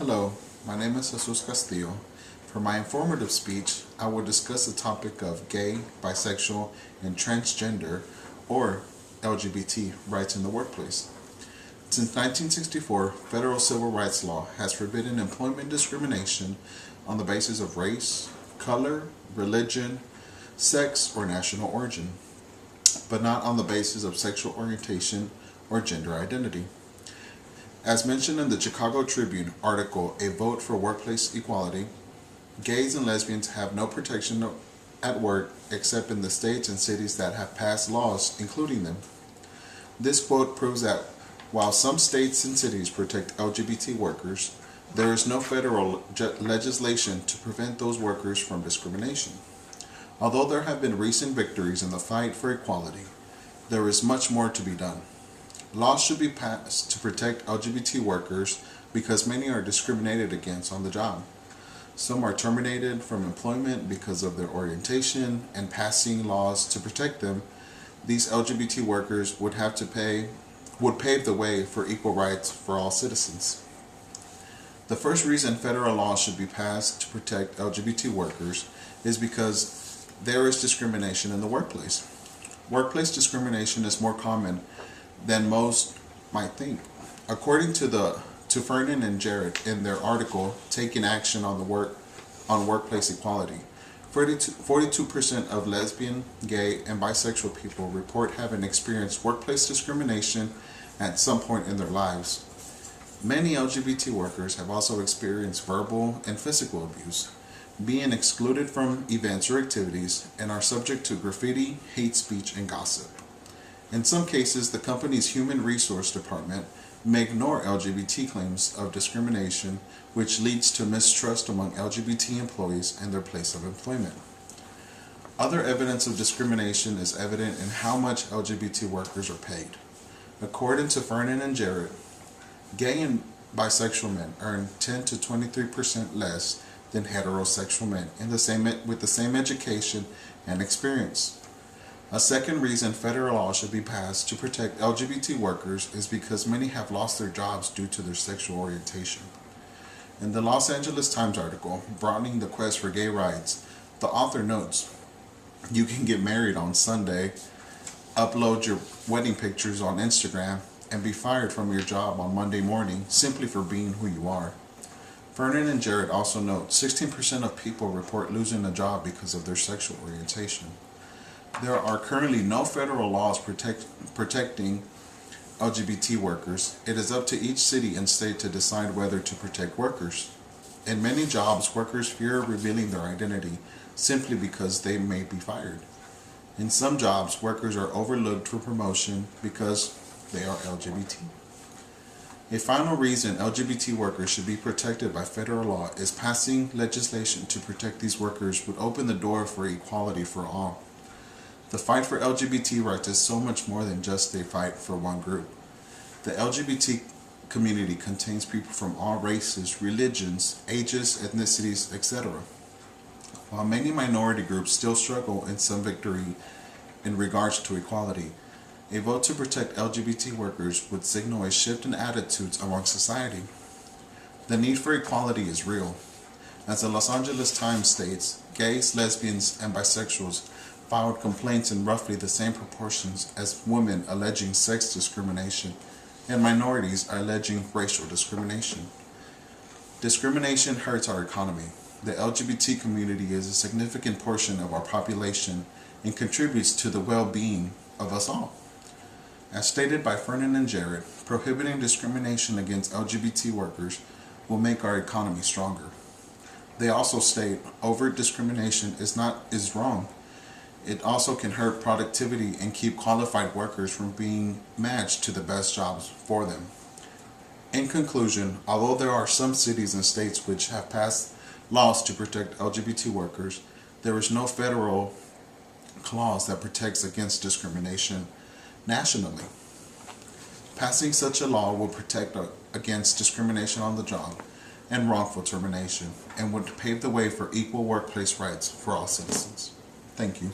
Hello, my name is Jesus Castillo. For my informative speech, I will discuss the topic of gay, bisexual, and transgender, or LGBT, rights in the workplace. Since 1964, federal civil rights law has forbidden employment discrimination on the basis of race, color, religion, sex, or national origin, but not on the basis of sexual orientation or gender identity. As mentioned in the Chicago Tribune article, A Vote for Workplace Equality, gays and lesbians have no protection at work except in the states and cities that have passed laws including them. This quote proves that while some states and cities protect LGBT workers, there is no federal legislation to prevent those workers from discrimination. Although there have been recent victories in the fight for equality, there is much more to be done. Laws should be passed to protect LGBT workers because many are discriminated against on the job. Some are terminated from employment because of their orientation, and passing laws to protect them, these LGBT workers would pave the way for equal rights for all citizens. The first reason federal laws should be passed to protect LGBT workers is because there is discrimination in the workplace. Workplace discrimination is more common than most might think. According to Fernan and Jarrett in their article, Taking Action on Workplace Equality, 42% of lesbian, gay, and bisexual people report having experienced workplace discrimination at some point in their lives. Many LGBT workers have also experienced verbal and physical abuse, being excluded from events or activities, and are subject to graffiti, hate speech, and gossip. In some cases, the company's human resource department may ignore LGBT claims of discrimination, which leads to mistrust among LGBT employees and their place of employment. Other evidence of discrimination is evident in how much LGBT workers are paid. According to Fernan and Jarrett, gay and bisexual men earn 10 to 23% less than heterosexual men with the same education and experience. A second reason federal law should be passed to protect LGBT workers is because many have lost their jobs due to their sexual orientation. In the Los Angeles Times article, Broadening the Quest for Gay Rights, the author notes, you can get married on Sunday, upload your wedding pictures on Instagram, and be fired from your job on Monday morning simply for being who you are. Fernan and Jarrett also note 16% of people report losing a job because of their sexual orientation. There are currently no federal laws protecting LGBT workers. It is up to each city and state to decide whether to protect workers. In many jobs, workers fear revealing their identity simply because they may be fired. In some jobs, workers are overlooked for promotion because they are LGBT. A final reason LGBT workers should be protected by federal law is passing legislation to protect these workers would open the door for equality for all. The fight for LGBT rights is so much more than just a fight for one group. The LGBT community contains people from all races, religions, ages, ethnicities, etc. While many minority groups still struggle in some victory in regards to equality, a vote to protect LGBT workers would signal a shift in attitudes among society. The need for equality is real. As the Los Angeles Times states, gays, lesbians, and bisexuals filed complaints in roughly the same proportions as women alleging sex discrimination, and minorities are alleging racial discrimination. Discrimination hurts our economy. The LGBT community is a significant portion of our population and contributes to the well-being of us all. As stated by Fernan and Jarrett, prohibiting discrimination against LGBT workers will make our economy stronger. They also state overt discrimination is wrong. It also can hurt productivity and keep qualified workers from being matched to the best jobs for them. In conclusion, although there are some cities and states which have passed laws to protect LGBT workers, there is no federal clause that protects against discrimination nationally. Passing such a law will protect against discrimination on the job and wrongful termination, and would pave the way for equal workplace rights for all citizens. Thank you.